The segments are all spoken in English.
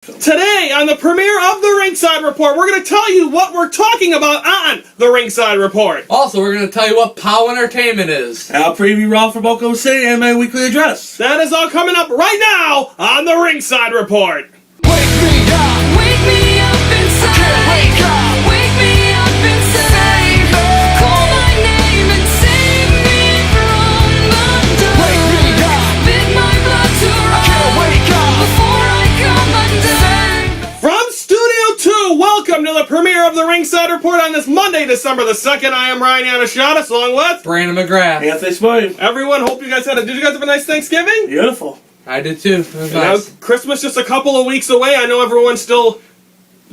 Today, on the premiere of the Ringside Report, we're going to tell you what we're talking about on the Ringside Report. Also, we're going to tell you what POW Entertainment is. Our preview Raw for Oklahoma City and my weekly address. That is all coming up right now on the Ringside Report. Wake me up inside. Can't wake up. Wake me up inside. Call my name and save me from the dark. Wake me up. Bid my blood to run. Can't wake up before I come undone. From Studio 2, welcome to the premiere of the Ringside Report on this Monday, December the 2nd. I am Ryan Yannishadas, along with Brandon McGrath. Anthony Spoon. everyone. Hope you guys did you guys have a nice Thanksgiving? Beautiful. I did too. It was You know, nice. Christmas just a couple of weeks away. I know everyone's still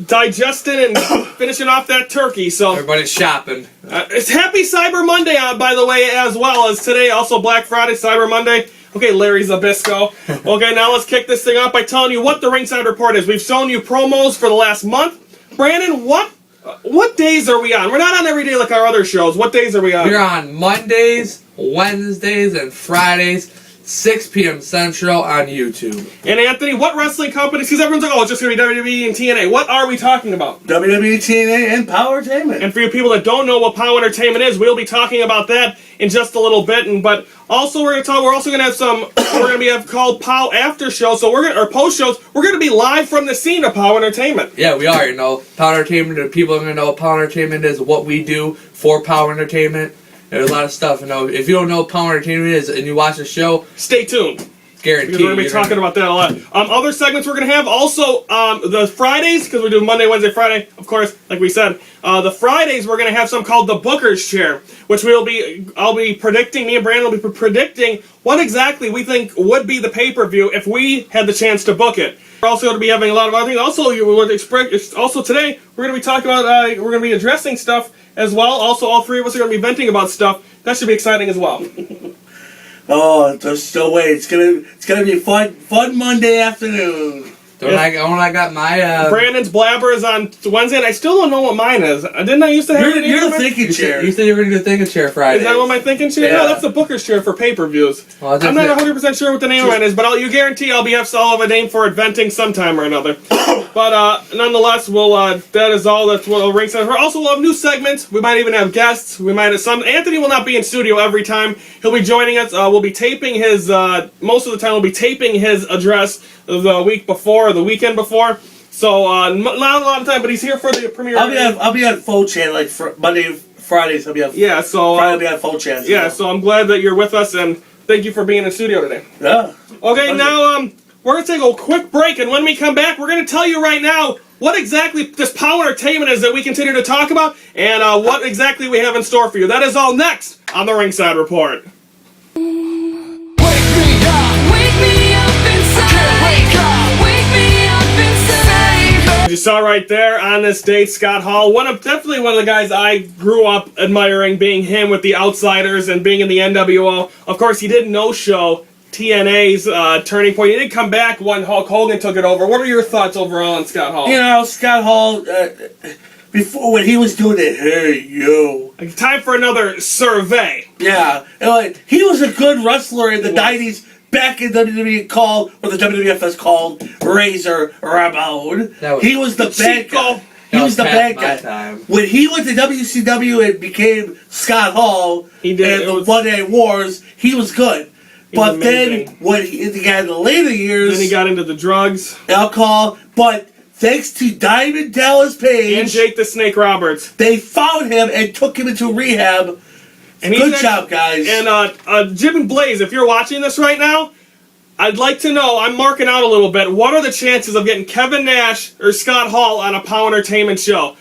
digesting and finishing off that turkey, so Everybody's shopping. it's Happy Cyber Monday, by the way, as well as today, also Black Friday, Cyber Monday. Okay, Larry Zabisco. Okay, now let's kick this thing off by telling you what the Ringside Report is. We've shown you promos for the last month. Brandon, what days are we on? We're not on every day like our other shows. What days are we on? We're on Mondays, Wednesdays, and Fridays, 6 p.m. Central on YouTube. And Anthony, what wrestling companies? Because everyone's like, oh, it's just going to be WWE and TNA. What are we talking about? WWE, TNA, and POWW Entertainment. And for you people that don't know what POW Entertainment is, we'll be talking about that in just a little bit. But also we're also gonna have some called POW after show. So or post shows. We're gonna be live from the scene of POW Entertainment. Yeah, we are. POW Entertainment, the people are going to know what POW Entertainment is, what we do for POW Entertainment. There's a lot of stuff. If you don't know what POW Entertainment is and you watch the show, Stay tuned. guaranteed. Because we're going to be talking about that a lot. Other segments we're going to have also the Fridays, because we're doing Monday, Wednesday, Friday, of course, like we said. The Fridays we're going to have some called the Booker's Chair, which I'll be predicting, me and Brandon will be predicting what exactly we think would be the pay-per-view if we had the chance to book it. We're also going to be having a lot of other things. Also today, we're going to be talking about, we're going to be addressing stuff as well. Also, all three of us are going to be venting about stuff. That should be exciting as well. Oh, just still wait. It's gonna be a fun Monday afternoon. When I got my... Brandon's blabber is on Wednesday, and I still don't know what mine is. Didn't I used to have it? You're the thinking chair. You said you were going to do thinking chair Friday. Is that what my thinking chair? Yeah. No, that's the Booker's chair for pay-per-views. Well, I'm not 100% sure what the name of it is, but you guarantee I'll have a name for it venting sometime or another. But nonetheless, that is all that's what Ringside. Also, we'll have new segments. We might even have guests. We might have some. Anthony will not be in studio every time. He'll be joining us. We'll be taping his. Most of the time, we'll be taping his address the week before or the weekend before. So not a lot of time, but he's here for the premiere. I'll be on phone chat like Monday, Fridays. I'll be on. Yeah. So Friday I'll be on phone chat. yeah. So I'm glad that you're with us, and thank you for being in studio today. Yeah. Okay, now we're going to take a quick break, and when we come back, we're going to tell you right now what exactly this POW Entertainment is that we continue to talk about, and what exactly we have in store for you. That is all next on the Ringside Report. Wake me up inside. Can't wake up. Wake me up inside. You saw right there on this date, Scott Hall, definitely one of the guys I grew up admiring, being him with the Outsiders and being in the NWO. Of course, he did no-show TNA's Turning Point. He did come back when Hulk Hogan took it over. What are your thoughts overall on Scott Hall? Scott Hall, before when he was doing it, hey, yo. Time for another survey. Yeah. He was a good wrestler in the 90s, back in WWE what the WWF is called Razor Ramon. He was the bad guy. He was the bad guy. When he went to WCW and became Scott Hall in the Monday Wars, he was good. But then, when he got in the later years... Then he got into the drugs. Alcohol. But thanks to Diamond Dallas Page... And Jake the Snake Roberts. They found him and took him into rehab. And good job, guys. And Jim and Blaze, if you're watching this right now, I'd like to know, I'm marking out a little bit, what are the chances of getting Kevin Nash or Scott Hall on a POW Entertainment show?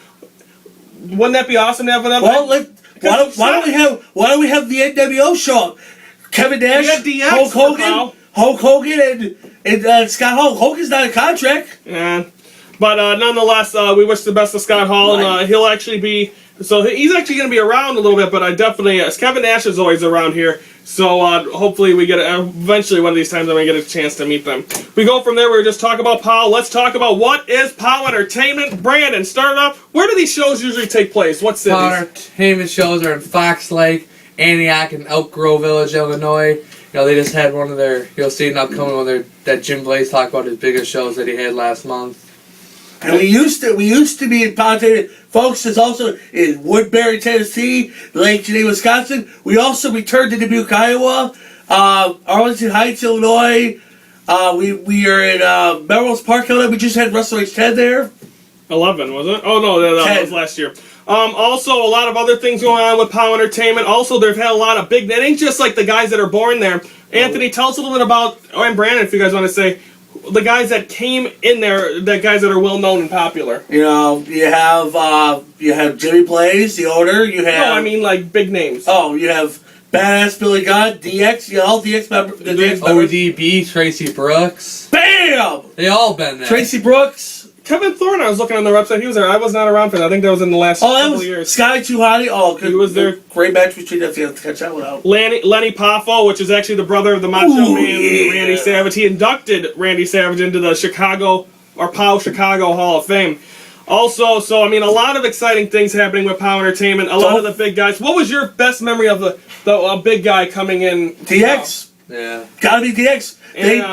Wouldn't that be awesome to have them? Well, why don't we have the NWO show up? Kevin Nash, Hulk Hogan, and Scott Hall. Hogan's not a contract. Yeah. But nonetheless, we wish the best of Scott Hall, and he'll actually be... So he's actually going to be around a little bit, but I definitely... Kevin Nash is always around here, so hopefully we get... eventually, one of these times, I'm going to get a chance to meet them. We go from there, we just talk about POW. Let's talk about what is POW Entertainment. Brandon, start off. Where do these shows usually take place? What cities? POW Entertainment shows are in Fox Lake, Antioch, and Elk Grove Village, Illinois. they just had one of their, you'll see an upcoming one that Jim Blaze talked about his biggest shows that he had last month. And we used to be in Ponte, folks. There's also in Woodbury, Tennessee, Lake Geneva, Wisconsin. We also returned to Dubuque, Iowa, Arlington Heights, Illinois. We are in Melrose Park, Illinois. We just had Wrestle Rage 10 there. 11, was it? Oh, no, that was last year. Also, a lot of other things going on with POW Entertainment. Also, they've had a lot of big... It ain't just like the guys that are born there. Anthony, tell us a little bit about... and Brandon, if you guys want to say... the guys that came in there, the guys that are well-known and popular. You know, you have Jimmy Blaze, the owner. You have... No, I mean, like, big names. Oh, you have Badass Billy Gunn, DX. You got all DX members. ODB, Tracy Brooks. BAM! They all been there. Tracy Brooks. Kevin Thorne, I was looking on their website. He was there. I was not around for that. I think that was in the last couple of years. Sky Tuhati. Oh, good. He was there. Great match between them. You have to catch that one out. Lenny Poffo, which is actually the brother of the Macho Man, Randy Savage. He inducted Randy Savage into the POW Chicago Hall of Fame. Also, so, I mean, a lot of exciting things happening with POW Entertainment. A lot of the big guys. What was your best memory of the big guy coming in? DX. Yeah. Gotta be DX.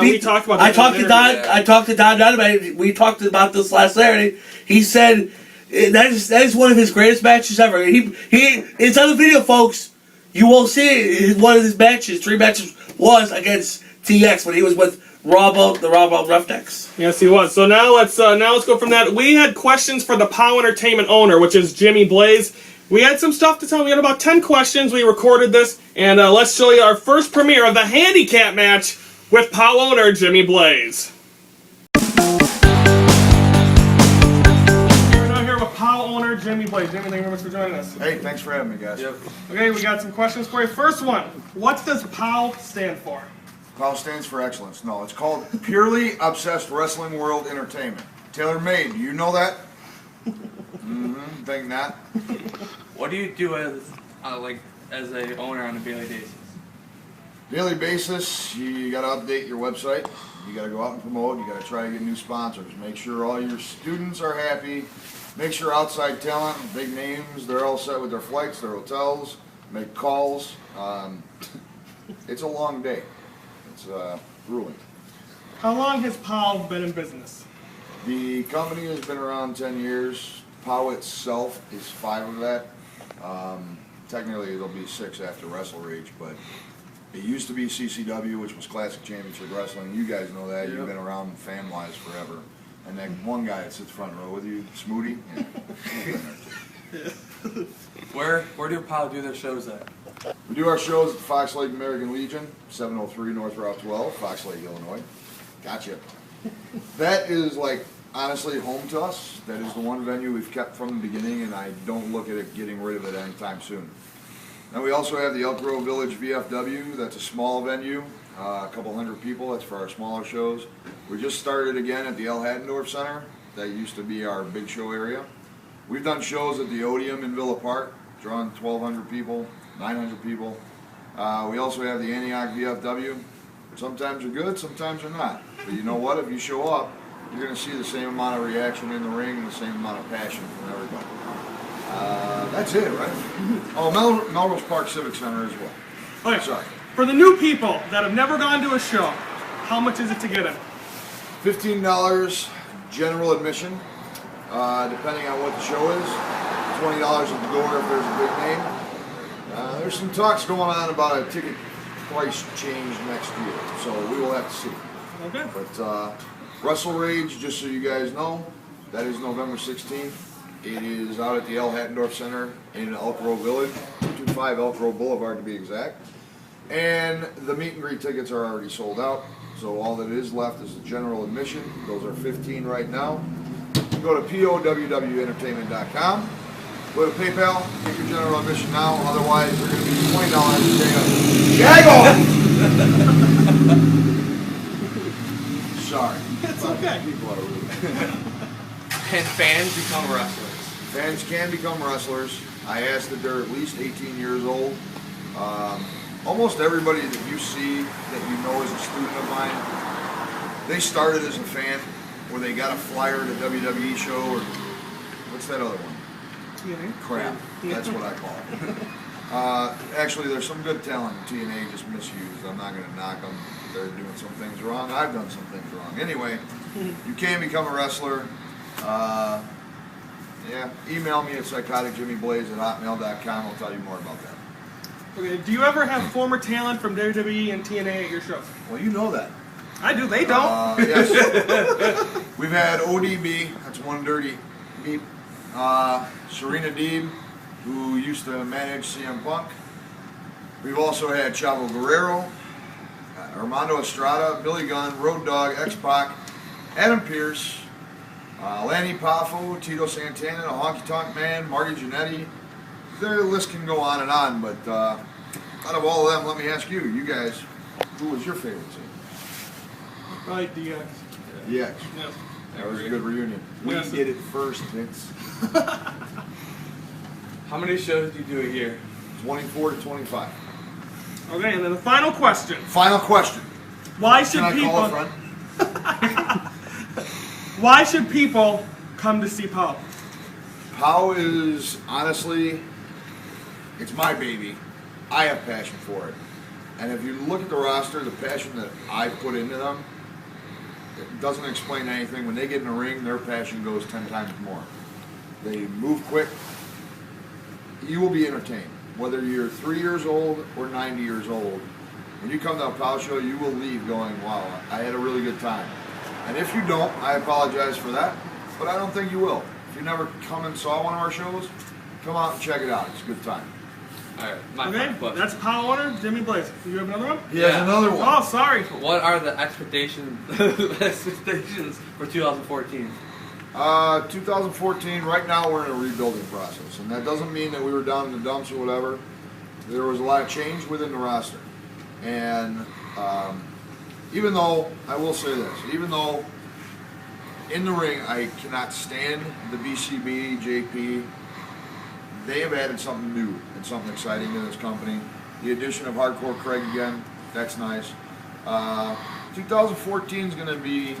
We talked about that. I talked to Don Dynamite. We talked about this last Saturday. He said that is one of his greatest matches ever. It's on the video, folks. You will see it. One of his matches, 3 matches, was against DX when he was with the Robo Roughnecks. Yes, he was. So now let's go from that. We had questions for the POW Entertainment owner, which is Jimmy Blaze. We had some stuff to tell. We had about 10 questions. We recorded this, and let's show you our first premiere of the Handicap match with POW owner Jimmy Blaze. We're now here with POW owner Jimmy Blaze. Jimmy, thank you very much for joining us. Hey, thanks for having me, guys. Yep. Okay, we got some questions for you. First one, what does POW stand for? POW stands for excellence. No, it's called Purely Obsessed Wrestling World Entertainment. Tailor made. Do you know that? Think not. What do you do as a owner on a daily basis? Daily basis, you got to update your website. You got to go out and promote. You got to try to get new sponsors. Make sure all your students are happy. Make sure outside talent, big names, they're all set with their flights, their hotels. Make calls. It's a long day. It's grueling. How long has POW been in business? The company has been around 10 years. POW itself is 5 of that. Technically, it'll be 6 after Wrestle Rage, but it used to be CCW, which was Classic Championship Wrestling. You guys know that. You've been around fan-wise forever. And that one guy that sits front row with you, Smoody. Yeah. Where do POW do their shows at? We do our shows at Fox Lake American Legion, 703 North Route 12, Fox Lake, Illinois. Gotcha. That is honestly home to us. That is the one venue we've kept from the beginning, and I don't look at it getting rid of it anytime soon. Now we also have the Elk Grove Village VFW. That's a small venue, a couple hundred people. That's for our smaller shows. We just started again at the El Hattendorf Center. That used to be our big show area. We've done shows at the Odeum in Villa Park, drawing 1,200 people, 900 people. We also have the Antioch VFW. Sometimes they're good, sometimes they're not. But you know what? If you show up, you're going to see the same amount of reaction in the ring and the same amount of passion from everybody. That's it, right? Oh, Melrose Park Civic Center as well. Okay. Sorry. For the new people that have never gone to a show, how much is it to get in? $15 general admission, depending on what the show is. $20 at the door if there's a big name. There's some talks going on about a ticket price change next year, so we will have to see. Okay. But Wrestle Rage, just so you guys know, that is November 16th. It is out at the El Hattendorf Center in Elk Grove Village, 225 Elk Grove Boulevard to be exact. And the meet and greet tickets are already sold out, so all that is left is the general admission. Those are $15 right now. Go to POWWentertainment.com. Go to PayPal, get your general admission now, otherwise they're going to be $20 to take a jag on! Sorry. It's okay. People are rude. Can fans become wrestlers? Fans can become wrestlers. I ask that they're at least 18 years old. Almost everybody that you see that you know is a student of mine, they started as a fan, or they got a flyer at a WWE show, or what's that other one? TNA? Crap. That's what I call it. Actually, there's some good talent in TNA, just misused. I'm not going to knock them. They're doing some things wrong. I've done some things wrong. Anyway, you can become a wrestler. Yeah, email me at psychoticjimmyblaze@hotmail.com. I'll tell you more about that. Okay, do you ever have former talent from WWE and TNA at your shows? Well, you know that. I do. They don't. Yes. We've had ODB, that's One Dirty Beep. Serena Deeb, who used to manage CM Punk. We've also had Chavo Guerrero, Armando Estrada, Billy Gunn, Road Dogg, X-Pac, Adam Pearce, Lanny Poffo, Tito Santana, the Honky Tonk Man, Marty Jannetty. Their list can go on, but out of all of them, let me ask you, you guys, who was your favorite team? Right, DX. DX. Yes. That was a good reunion. We Yes. did it first, Vince. How many shows do you do a year? 24 to 25. Okay, and then the final question. Final question. Why should Can I people? call a friend? Why should people come to see POW? POW is, honestly, it's my baby. I have passion for it. And if you look at the roster, the passion that I put into them, it doesn't explain anything. When they get in the ring, their passion goes 10 times more. They move quick. You will be entertained. Whether you're 3 years old or 90 years old, when you come to a POW show, you will leave going, wow, I had a really good time. And if you don't, I apologize for that, but I don't think you will. If you never come and saw one of our shows, come out and check it out. It's a good time. Alright, my Okay, final question. that's POW owner Jimmy Blaze. Do you have another one? He has Yeah. another one. Oh, sorry. What are the expectations for 2014? 2014, right now we're in a rebuilding process, and that doesn't mean that we were down in the dumps or whatever. There was a lot of change within the roster. And even though, I will say this, even though in the ring I cannot stand the BCB, JP, they have added something new and something exciting to this company. The addition of Hardcore Craig again, that's nice. 2014 is going to be,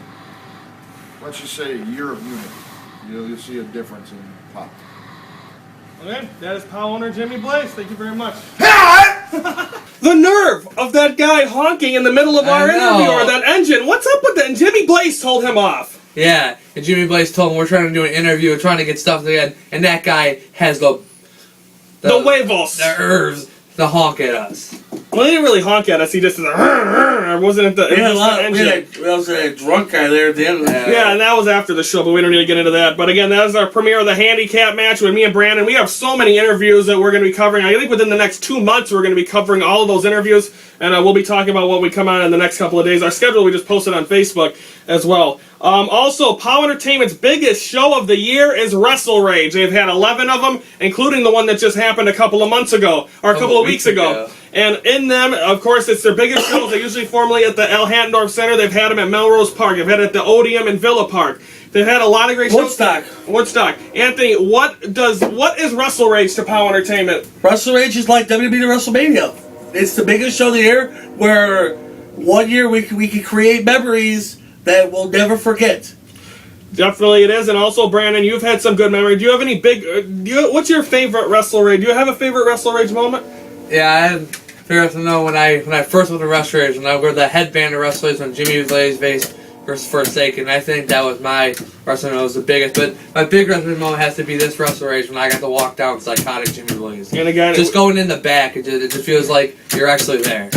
let's just say, a year of unity. You'll see a difference in POW. Okay, that is POW owner Jimmy Blaze. Thank you very much. The nerve of that guy honking in the middle of our I know. interview, or that engine. What's up with that? And Jimmy Blaze told him off. Yeah, and Jimmy Blaze told him we're trying to do an interview, we're trying to get stuff together, and that guy has the huevos. nerves to honk at us. Well, he didn't really honk at us. He just wasn't it the, We had a lot. the We engine. had also had a drunk guy there at the end of that. Yeah, and that was after the show, but we don't need to get into that. But again, that was our premiere of the Handicap match with me and Brandon. We have so many interviews that we're going to be covering. I think within the next 2 months, we're going to be covering all of those interviews, and we'll be talking about what we come on in the next couple of days. Our schedule we just posted on Facebook as well. Also, POW Entertainment's biggest show of the year is Wrestle Rage. They've had 11 of them, including the one that just happened a couple of months ago, or a couple of weeks ago. And in them, of course, it's their biggest shows. They usually formerly at the L. Hattendorf Center. They've had them at Melrose Park. They've had it at the Odeum in Villa Park. They've had a lot of great shows. Woodstock. Anthony, what is Wrestle Rage to POW Entertainment? Wrestle Rage is like WWE to WrestleMania. It's the biggest show of the year, where 1 year we could create memories that we'll never forget. Definitely it is. And also, Brandon, you've had some good memory. Do you have any big... what's your favorite Wrestle Rage? Do you have a favorite Wrestle Rage moment? Yeah, I had figured out to know when I first went to Wrestle Rage, when I wore the headband of Wrestle Rage when Jimmy Blaze faced versus Forsaken. I think that was my wrestling. That was the biggest. But my big wrestling moment has to be this Wrestle Rage when I got to walk down Psychotic Jimmy Blaze. And again, just going in the back, it just feels like you're actually there.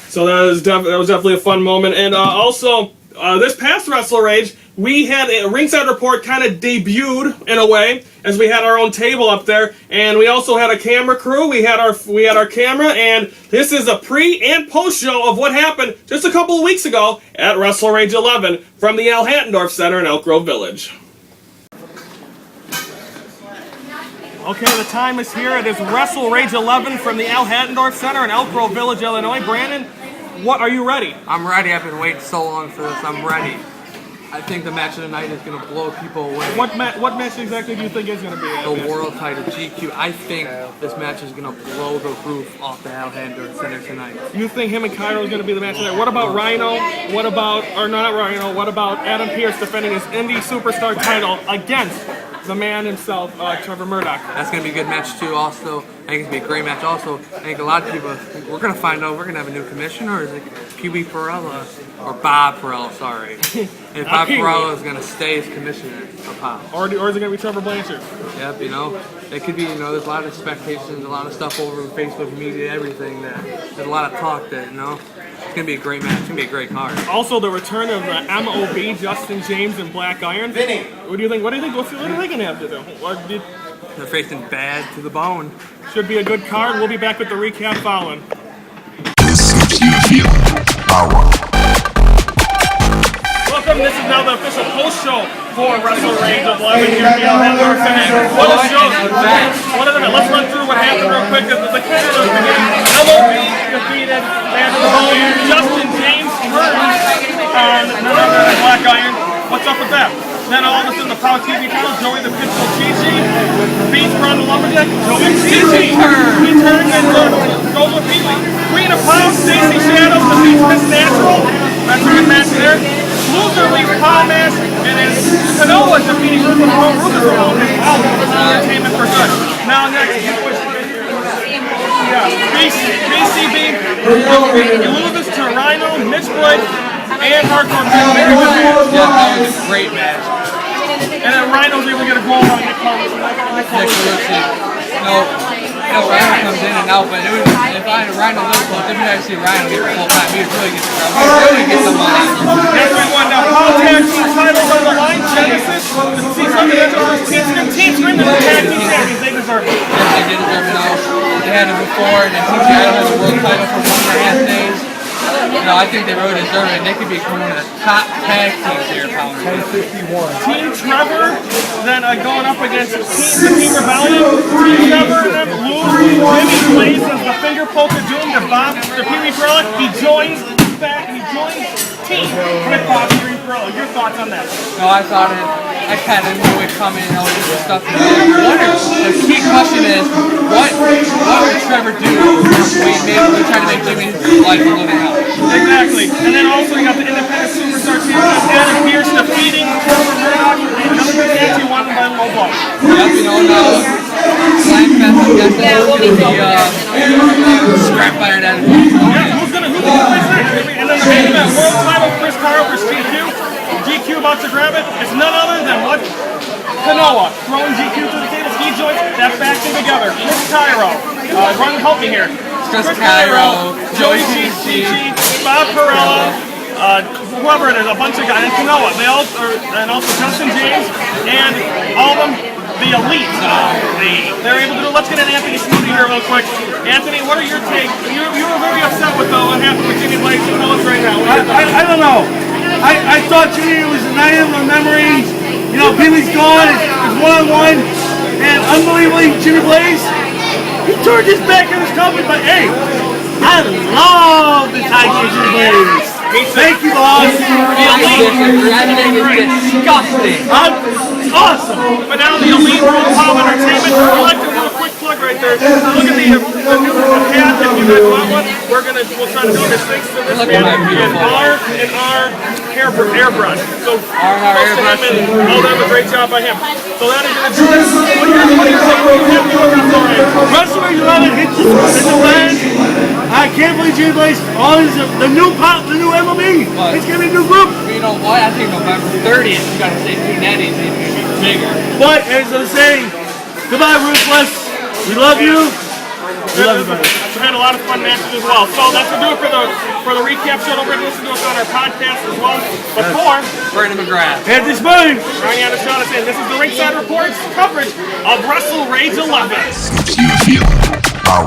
So that was definitely a fun moment. And also, this past Wrestle Rage, we had a Ringside Report kind of debuted in a way, as we had our own table up there, and we also had a camera crew. We had our camera, and this is a pre and post show of what happened just a couple of weeks ago at Wrestle Rage 11 from the Al Hattendorf Center in Elk Grove Village. Okay, the time is here. It is Wrestle Rage 11 from the Al Hattendorf Center in Elk Grove Village, Illinois. Brandon, what are you ready? I'm ready. I've been waiting so long for this. I'm ready. I think the match of the night is going to blow people away. What match exactly do you think is going to be? The world title, GQ. I think this match is going to blow the roof off the Al Hattendorf Center tonight. You think him and Cairo is going to be the match tonight? What about Rhino? What about Adam Pearce defending his indie superstar title against the man himself, Trevor Murdoch. That's going to be a good match, too, also. I think it's going to be a great match, also. I think a lot of people, we're going to find out, we're going to have a new commissioner, or is it Pee-wee Perella? Or Bob Perella, sorry. And Bob Perella is going to stay as commissioner of POW. Or is it going to be Trevor Blanchard? Yep, you know, it could be, you know, there's a lot of expectations, a lot of stuff over Facebook media, everything, that there's a lot of talk that, you know, it's going to be a great match, it's going to be a great card. Also, the return of the MOB, Justin James and Black Iron. Vinny. What do you think? What are they going to have to do? They're facing Bad to the Bone. Should be a good card. We'll be back with the recap following. This gives you a feeling. Power. Welcome. This is now the official post show for Wrestle Rage 11 here at Handicap. What a show! What an event. Let's run through what happened real quick. The Canada beginning. MOB defeated Bad to the Bone. Justin James turned on Black Iron. What's up with that? Then all of a sudden the POW TV title, Joey the Pitbull Chi-Chi beats Braun the Lumberjack. Joey Chi-Chi. He turns and goes with Pee-wee. Queen of POW, Stacey Shadows defeats Miss Natural. That's a good match there. Loser leaves POW match, and then Kanoa defeating Rufus Rowe. Rufus Rowe is out of entertainment for good. Now next, BCB loses to Rhino, Mitch Blake, and Hardcore. Very good match. Yeah, that was a great match. And then Rhino's able to get a goal on Nick Collins. No, Rhino comes in and out, but if I had Rhino live close, if I see Rhino get the full time, he'd really get the money. Next we won now. POW Tag Team titles on the line. Genesis. See something that's our first Team Scream. They're the Tag Team champions. They deserve it. Yes, they did deserve it now. They had it before, and then TJ has a world title for 1.5 days. You know, I think they really deserve it. They could be one of the top tag teams here, Power. 1051. Team Trevor, then going up against the Team Rebellion. Team Trevor, then lose. Jimmy Blaze as the finger poke of doom to Bob, to Pee-wee Perella. He joins back, he joins Team with Bob Pee-wee Perella. Your thoughts on that? No, I thought it. I kind of knew it coming and all this stuff. The key question is, what would Trevor do when we try to make Jimmy's life a little bit out? Exactly. And then also you got the independent superstar champion Adam Pierce defeating Trevor Murdoch. Another good match, he won by low blow. Yep, you know, now Slam Fest, I'm guessing it's going to be scrap iron Adam Pierce. Yeah, who's gonna place next? And then the main event, world title, Chris Caro versus GQ. GQ about to grab it. It's none other than what? Kanoa throwing GQ to the table. He joins that faction together. Chris Cairo. Run, help me here. Chris Cairo, Joey Chi-Chi, Bob Perella, whoever it is, a bunch of guys, and Kanoa. They all are, and also Justin James, and all of them, the elite. They're able to do. Let's get an Anthony Snooty here real quick. Anthony, what are your takes? You were very upset with what happened with Jimmy Blake. Tell us right now. I don't know. I thought Jimmy was a night of memories. You know, Pee-wee's gone. It's one-on-one. And unbelievably, Jimmy Blaze, he turned his back on his company. But hey, I love the tag team Jimmy Blaze. Thank you, boss. I think it's disgusting. Awesome. But now the elite World POW Entertainment. I'd like to do a quick plug right there. Look at the new hat. If you guys want one, we'll try to do this thing to this man. And R airbrush. So airbrush. Oh, that was a great job by him. So that is going to do this. What do you think? Wrestle Rage 11 hits the fan. I can't believe Jimmy Blaze. The new pop, the new MLB. It's gonna be a new group. You know what? I think November 30th, you gotta say two netties, it's gonna be bigger. But as I was saying, goodbye, Ruthless. We love you. We love you, buddy. We've had a lot of fun matches as well. So that's going to do it for the recap show. Don't forget to listen to us on our podcast as well. But for Brandon McGrath and this morning, Ryan Shaughnessy, this is the Ringside Report's coverage of Wrestle Rage 11. Gives you a feeling. Power.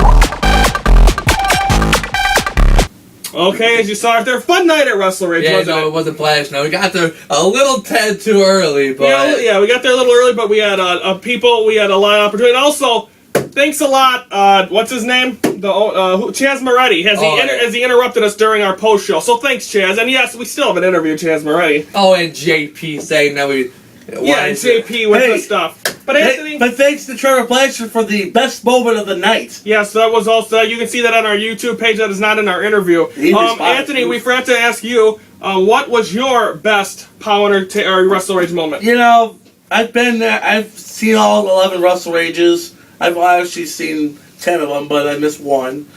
Okay, as you saw it there, fun night at Wrestle Rage, Yeah, wasn't no, it? it wasn't Flash. No, we got there a little tad too early, but Yeah, we got there a little early, but we had people, we had a lot of opportunity. And also, thanks a lot. What's his name? Chaz Moretti has he interrupted us during our post show. So thanks, Chaz. And yes, we still haven't interviewed Chaz Moretti. Oh, and JP saying that we. Yeah, and JP with the stuff. But Anthony, but thanks to Trevor Blanchard for the best moment of the night. yes, that was also. You can see that on our YouTube page. That is not in our interview. Anthony, we forgot to ask you. What was your best Power or Wrestle Rage moment? You know, I've been there. I've seen all 11 Wrestle Rages. I've actually seen 10 of them, but I missed one.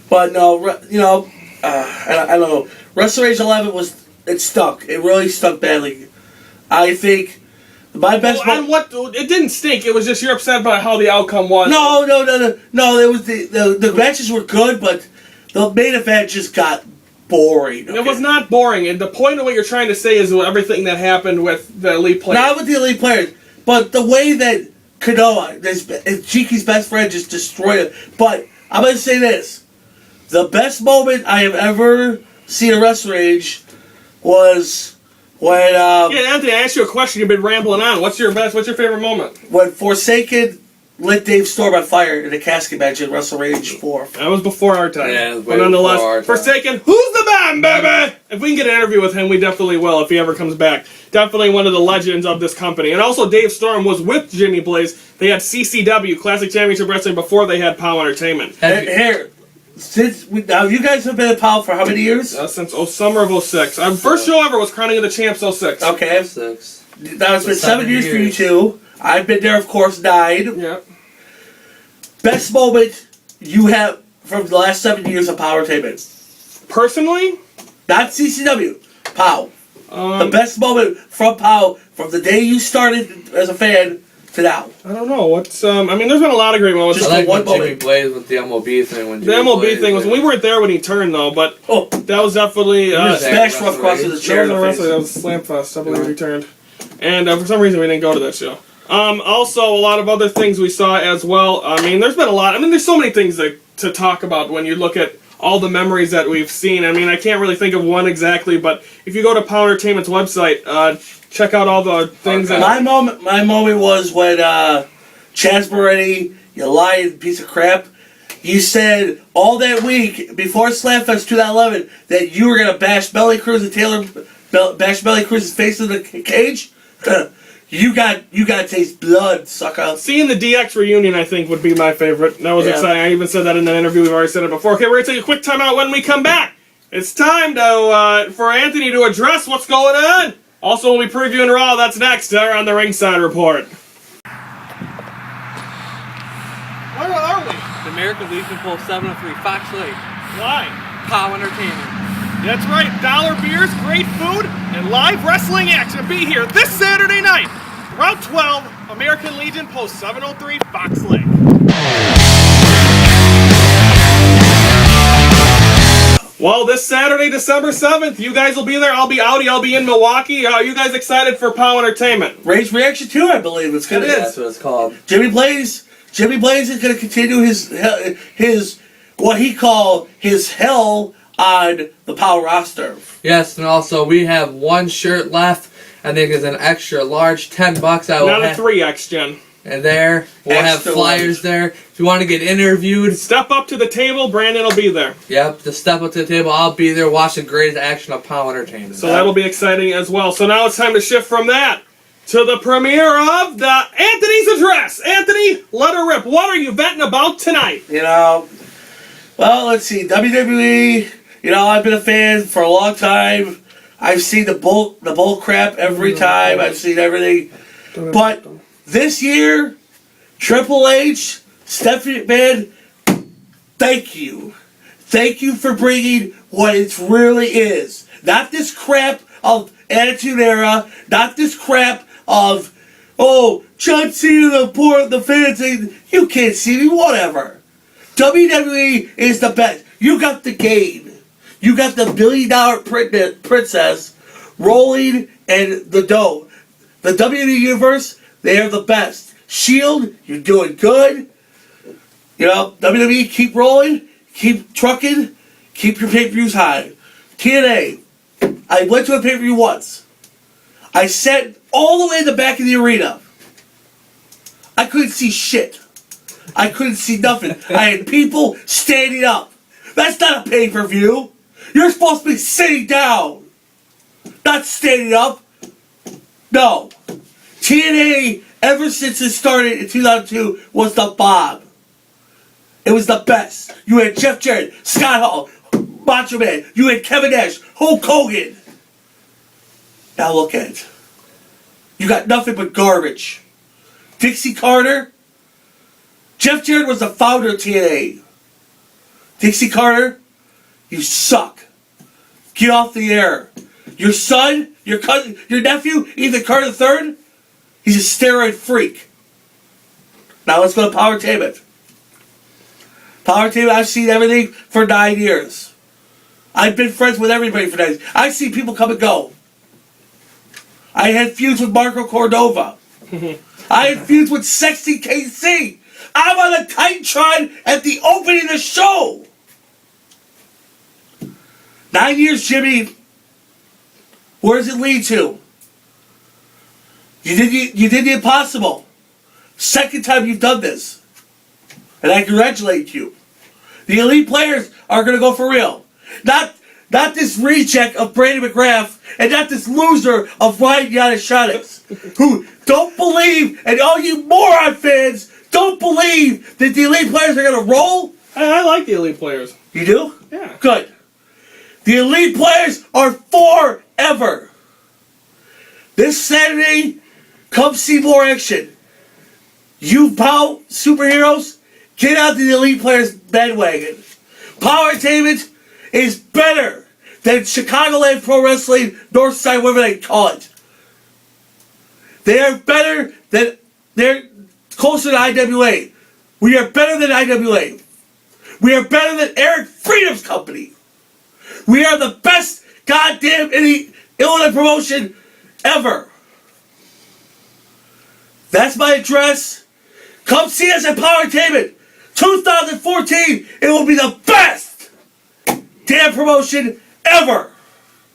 But no, I don't know. Wrestle Rage 11 it stunk. It really stunk badly. I think my best. And what? It didn't stink. It was just you're upset about how the outcome was. No. It was the matches were good, but the main event just got boring. Okay? It was not boring, and the point of what you're trying to say is everything that happened with the elite players. Not with the elite players, but the way that Kanoa, Jiki's best friend, just destroyed it. But I'm going to say this. The best moment I have ever seen a Wrestle Rage was when... yeah, Anthony, I asked you a question. You've been rambling on. What's your favorite moment? When Forsaken lit Dave Storm on fire in a casket match in Wrestle Rage 4. That was before our time. Yeah, but nonetheless, Forsaken, who's the man, baby? If we can get an interview with him, we definitely will if he ever comes back. Definitely one of the legends of this company. And also, Dave Storm was with Jimmy Blaze. They had CCW, Classic Championship Wrestling, before they had POW Entertainment. Here, now you guys have been at POW for how many years? Since summer of 06. Our first show ever was Crowning of the Champs 06. Okay. 6. Now it's been 7 years for you two. I've been there, of course, 9. Yeah. Best moment you have from the last 7 years of POW Entertainment? Personally? Not CCW. POW. The best moment from POW from the day you started as a fan to now. I don't know. What's I mean, there's been a lot of great moments. Just I like one when Jimmy moment. Blaze with the MLB thing. The MLB thing was, we weren't there when he turned, though, but that was definitely... Smash rough cross with the chair. That was Slamfest, I believe he turned. And for some reason we didn't go to that show. Also, a lot of other things we saw as well. I mean, there's been a lot. I mean, there's so many things to talk about when you look at all the memories that we've seen. I mean, I can't really think of one exactly, but if you go to POW Entertainment's website, check out all the things. My moment was when Chaz Moretti, you lying piece of crap, you said all that week before Slamfest 2011 that you were gonna bash Belly Cruz and bash Belly Cruz's face in the cage. You got to taste blood, sucker. Seeing the DX reunion, I think, would be my favorite. That was exciting. I even said that in that interview. We've already said it before. Okay, we're going to take a quick time out. When we come back, it's time for Anthony to address what's going on. Also, we'll be previewing Raw. That's next here on the Ringside Report. Where are we? The American Legion Pool 703, Fox Lake. Why? POW Entertainment. That's right. Dollar beers, great food, and live wrestling action. Be here this Saturday night. Route 12, American Legion, Post 703, Fox Lake. Well, this Saturday, December 7th, you guys will be there. I'll be out. I'll be in Milwaukee. Are you guys excited for POW Entertainment? Rage Reaction 2, I believe it's going to be. That's what it's called. Jimmy Blaze is going to continue his what he called his hell on the POW roster. Yes, and also we have one shirt left. I think it's an extra large, $10. Not a 3X, Jen. And there, we'll have flyers there. If you want to get interviewed, step up to the table. Brandon will be there. Yep, just step up to the table. I'll be there. Watch the greatest action of POW Entertainment. So that'll be exciting as well. So now it's time to shift from that to the premiere of the Anthony's Address. Anthony, let her rip. What are you venting about tonight? Well, let's see. WWE. I've been a fan for a long time. I've seen the bull crap every time. I've seen everything. But this year, Triple H, Stephanie McMahon, thank you. Thank you for bringing what it really is. Not this crap of Attitude Era. Not this crap of, John Cena, the fans saying, you can't see me, whatever. WWE is the best. You got the game. You got the $1 billion princess rolling and the dough. The WWE Universe, they are the best. Shield, you're doing good. WWE, keep rolling, keep trucking, keep your pay-per-views high. TNA, I went to a pay-per-view once. I sat all the way in the back of the arena. I couldn't see shit. I couldn't see nothing. I had people standing up. That's not a pay-per-view. You're supposed to be sitting down, not standing up. No. TNA, ever since it started in 2002, was the bomb. It was the best. You had Jeff Jarrett, Scott Hall, Macho Man. You had Kevin Nash, Hulk Hogan. Now look at it. you got nothing but garbage. Dixie Carter. Jeff Jarrett was the founder of TNA. Dixie Carter, you suck. Get off the air. Your son, your cousin, your nephew, Ethan Carter III, he's a steroid freak. Now let's go to Powertainment. Powertainment, I've seen everything for 9 years. I've been friends with everybody for 9 years. I've seen people come and go. I had feuds with Marco Cordova. I had feuds with Sexy KC. I'm on the Titantron at the opening of the show. 9 years, Jimmy. Where does it lead to? You did the impossible. Second time you've done this. And I congratulate you. The elite players are going to go for real. Not this reject of Brandon McGrath and not this loser of Ryan Yanishadis, who don't believe, and all you moron fans don't believe that the elite players are going to roll. I like the elite players. You do? Yeah. Good. The elite players are forever. This Saturday, come see more action. You POW superheroes, get out the elite players bandwagon. Powertainment is better than Chicagoland Pro Wrestling, Northside, whatever they call it. They are better than, they're closer to IWA. We are better than IWA. We are better than Eric Freedom's company. We are the best goddamn Illinois promotion ever. That's my address. Come see us at Powertainment. 2014, it will be the best damn promotion ever.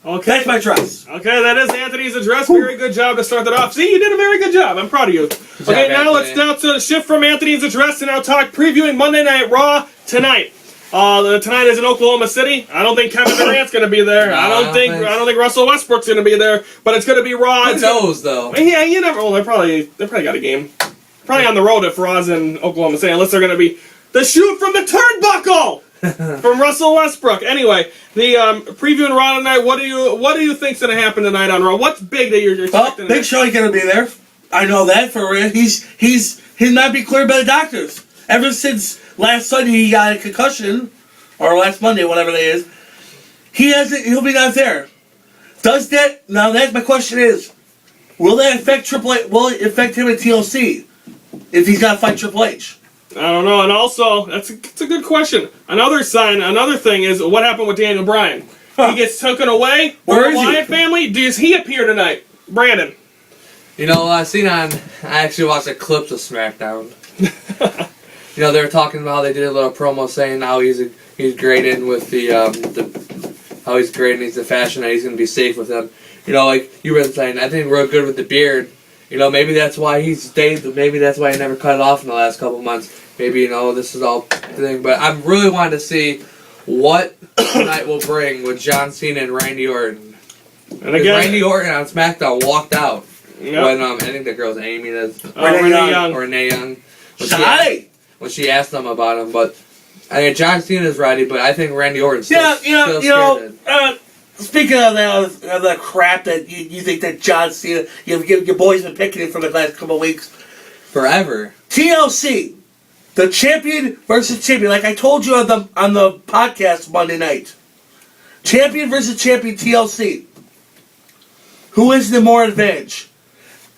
Okay. That's my address. Okay, that is Anthony's address. Very good job to start that off. See, you did a very good job. I'm proud of you. Okay, now let's now to shift from Anthony's address and now talk previewing Monday Night Raw tonight. Tonight is in Oklahoma City. I don't think Kevin Durant's going to be there. No, I don't think Russell Westbrook's going to be there. But it's going to be Raw. Who knows, though? Yeah, you never. Well, they probably got a game. Probably on the road if Raw's in Oklahoma City, unless they're going to be the shoot from the turnbuckle from Russell Westbrook. Anyway, the previewing Raw tonight. What do you think's going to happen tonight on Raw? What's big that you're expecting? Big Show's going to be there. I know that for real. He's not been cleared by the doctors ever since last Sunday. He got a concussion, or last Monday, whatever it is. He'll be not there. Does that now? That's my question is, will that affect Triple H? Will it affect him at TLC if he's got to fight Triple H? I don't know. And also, that's a good question. Another thing is what happened with Daniel Bryan. He gets taken away from the Wyatt family. Does he appear tonight, Brandon? You know, I actually watched a clip of SmackDown. You know, they were talking about how they did a little promo saying how he's great in with how he's great and he's the fashion and he's going to be safe with him. You know, like you were saying, I think we're good with the beard. You know, maybe that's why he stayed. Maybe that's why he never cut it off in the last couple months. Maybe, you know, this is all thing. But I'm really wanting to see what tonight will bring with John Cena and Randy Orton. And again, Randy Orton on SmackDown walked out when I think the girl's Amy. That's Renee Young. When she asked them about him, but I mean, John Cena's ready, but I think Randy Orton's still speaking of that crap that you think that John Cena, your boy's been picking it for the last couple of weeks. Forever. TLC, the champion versus champion, like I told you on the podcast Monday night. Champion versus champion TLC. Who is the more advantage?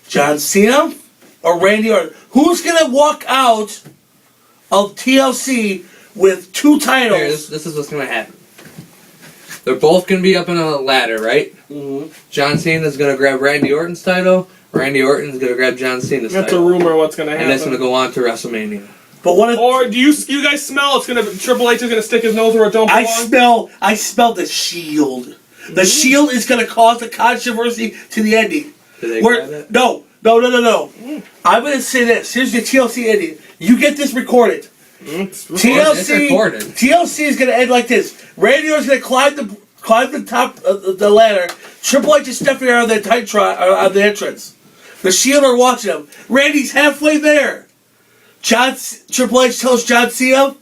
John Cena or Randy Orton? Who's gonna walk out of TLC with 2 titles? Here, this is what's gonna happen. They're both going to be up in a ladder, right? Mm-hmm. John Cena's going to grab Randy Orton's title. Randy Orton's going to grab John Cena's title. That's a rumor what's going to happen. And that's going to go on to WrestleMania. But what if, or do you guys smell Triple H is going to stick his nose where it don't belong? I smell the Shield. The Shield is going to cause a controversy to the ending. Did they grab that? No. I'm going to say this. Here's the TLC ending. You get this recorded. TLC is going to end like this. Randy Orton's going to climb the top of the ladder. Triple H is stepping out of the on the entrance. The Shield are watching him. Randy's halfway there. Triple H tells John Cena,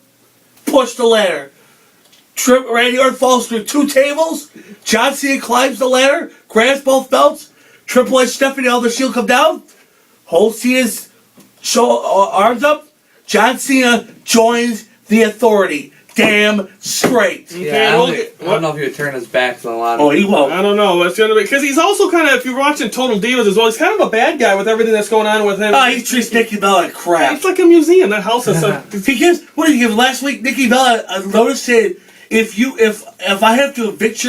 push the ladder. Randy Orton falls through 2 tables. John Cena climbs the ladder, grabs both belts, Triple H, Stephanie, all the Shield come down. Hold Cena's arms up. John Cena joins the Authority. Damn straight. Yeah, I don't know if he would turn his back on a lot. Oh, he won't. I don't know. It's gonna be because he's also kind of, if you're watching Total Divas as well, he's kind of a bad guy with everything that's going on with him. Oh, he treats Nikki Bella like crap. It's like a museum. That house is so. Because what did you give last week? Nikki Bella noticed said, if I have to evict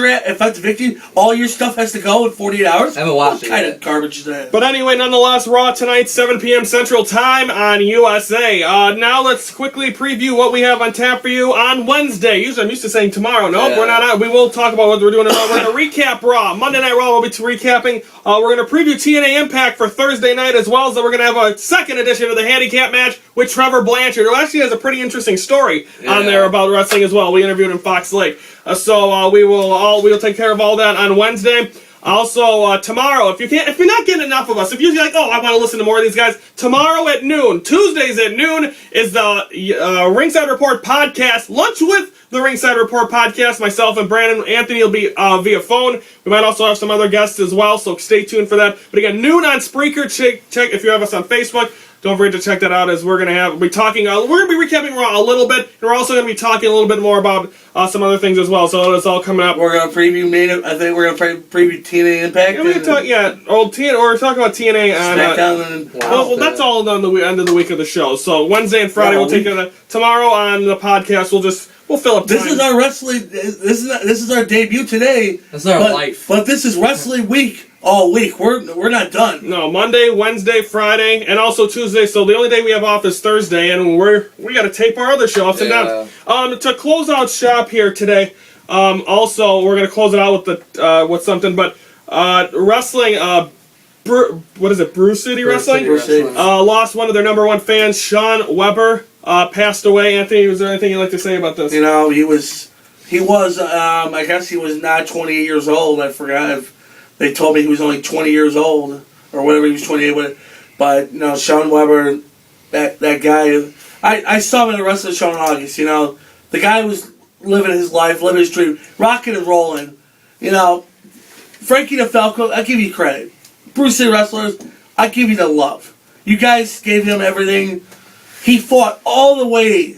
you, all your stuff has to go in 48 hours. I haven't watched it What kind yet. of garbage is that? But anyway, nonetheless, Raw tonight, 7 p.m. Central Time on USA. Now let's quickly preview what we have on tap for you on Wednesday. Usually I'm used to saying tomorrow. Nope, Yeah. we're not out. We will talk about what we're doing tomorrow. We're going to recap Raw. Monday Night Raw, we'll be recapping. We're going to preview TNA Impact for Thursday night, as well as we're going to have a second edition of the Handicap match with Trevor Blanchard, who actually has a pretty interesting story on there about wrestling as well. We interviewed him in Fox Lake. So we will take care of all that on Wednesday. Also, tomorrow, if you're not getting enough of us, if you're like, oh, I want to listen to more of these guys, tomorrow at noon, Tuesdays at noon, is the Ringside Report podcast, Lunch with the Ringside Report podcast. Myself and Brandon Anthony will be via phone. We might also have some other guests as well, so stay tuned for that. But again, noon on Spreaker. Check if you have us on Facebook. Don't forget to check that out, as we're gonna be talking. We're gonna be recapping Raw a little bit, and we're also gonna be talking a little bit more about some other things as well. So it's all coming up. We're gonna preview I think we're gonna preview TNA Impact. Yeah, we're gonna talk. Old TNA. Or we're talking about TNA on SmackDown and well, that's all on the end of the week of the show. So Wednesday and Friday we'll take care of that. Tomorrow on the podcast we'll fill up time. This is our wrestling. This is our debut today. This is our life. But this is wrestling week. All week. We're not done. No, Monday, Wednesday, Friday, and also Tuesday. So the only day we have off is Thursday, and we got to tape our other show ups and downs. To close out shop here today. Also, we're gonna close it out with something, but wrestling. What is it? Brew City Wrestling. Brew City. Lost one of their number one fans, Sean Weber. Passed away. Anthony, was there anything you'd like to say about this? You know, he was. I guess he was not 28 years old. I forgot. They told me he was only 20 years old, or whatever, he was 28. But, you know, Sean Weber, that guy, I saw him in the wrestling show in August, you know. The guy was living his life, living his dream, rocking and rolling. You know, Frankie DeFalco, I give you credit. Bruce City Wrestlers, I give you the love. You guys gave him everything. He fought all the way.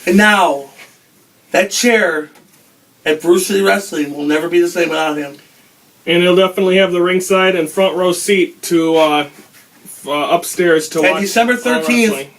And now, that chair at Bruce City Wrestling will never be the same without him. And he'll definitely have the ringside and front row seat to upstairs to watch. And December 13th,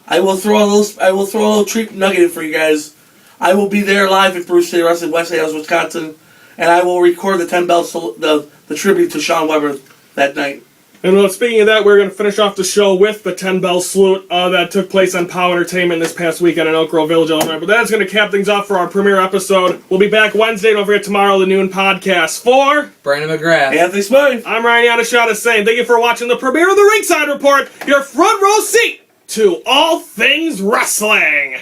I will throw a little treat nugget in for you guys. I will be there live at Bruce City Wrestling, West Hills, Wisconsin, and I will record the 10 bell the tribute to Sean Weber that night. And speaking of that, we're going to finish off the show with the 10 bell salute that took place on POW Entertainment this past weekend in Elk Grove Village, Illinois. But that's going to cap things off for our premiere episode. We'll be back Wednesday. Don't forget tomorrow, the noon podcast. For Brandon McGrath, Anthony Smythe, I'm Ryan Yanishada saying thank you for watching the premiere of the Ringside Report, your front row seat to all things wrestling.